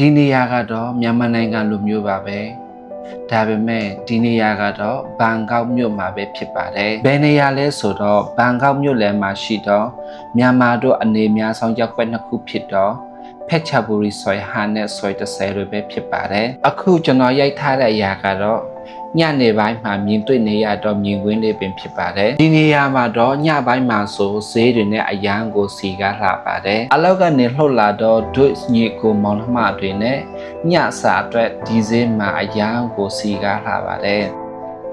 ဒီနေရာကတော့မြန်မာနိုင်ငံလူမျိုးပါပဲဒါပေမဲ့ဒီနေရာကတော့ဘန်ကောက်မြို့မှာပဲဖြစ်ပါတယ်ဘယ်နေရာလဲဆိုတော့ဘန်ကောက်မြို့လယ်မှာရှိတော့မြန်မာတို့အနေအများဆုံးရပ်ကွက်နှစ်ခုဖြစ်တော့ဖက်ချဘူရီဆွဲဟာနဲ့ဆွဲ30တွေပဲဖြစ်ပါတယ်အခုကျွန်တော်ရိုက်ထားတဲ့အရာကတော့ညနေပိုင်းမှာမြင်တွေ့နေရတော့မြင်ကွင်းလေးပင်ဖြစ်ပါတယ်ဒီနေရာမှာတော့ညပိုင်းမှာဆိုဈေးတွေနဲ့အရန်ကိုစီကားလှပါတယ်အလောက်ကနေလှုပ်လာတော့ဒွတ်ညီကိုမောင်နှမတွေနဲ့ညစာအတွက်ဒီဈေးမှာအရန်ကိုစီကားလှပါတယ်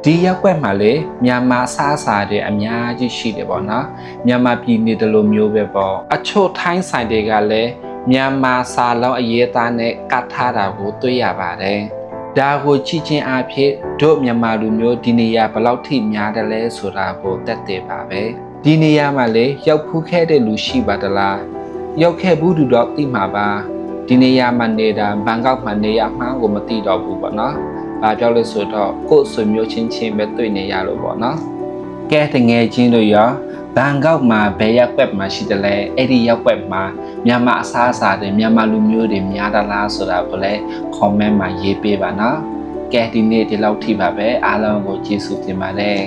ဒီရက်ွက်မှာလေမြန်မာစားစာတွေအများကြီးရှိတယ်ပေါ့နော်မြန်မာပြည်နေတယ်လို့မျိုးပဲပေါ့အချို့ထိုင်းဆိုင်တွေကလည်းမြန်မာစာလုံးအရေးသားနဲ့ကတ်ထားတာကိုတွေ့ရပါတယ်ဒါကိုကြည့်ချင်းအဖြစ်တို့မြန်မာလူမျိုးဒီနေရာဘယ်လောက်ထိများတယ်လဲဆိုတာကိုတက်တယ်ပါပဲဒီနေရာမှာလေရောက်ဖူးခဲ့တဲ့လူရှိပါတလားရောက်ခဲ့ဘူးသူတော့သိမှာပါဒီနေရာမှာနေတာဘန်ကောက်မှာနေရမှန်းကိုမသိတော့ဘူးပေါ့နော်ဘာပြောလို့ဆိုတော့ကိုယ်ဆွေမျိုးချင်းချင်းပဲတွေ့နေရလို့ပေါ့နော်ကဲတငယ်ချင်းတို့ရောဘန်ကောက်မှာဘယ်ရက်ွက်မှာရှိတယ်လဲအဲ့ဒီရက်ွက်မှာမြန်မာအစားအစာတွေမြန်မာလူမျိုးတွေများသလားဆိုတာကိုလည်း comment မှာရေးပေးပါနော်ကဲဒီနေ့ဒီလောက်ထိပါပဲအားလုံးကိုကျေးဇူးတင်ပါတယ်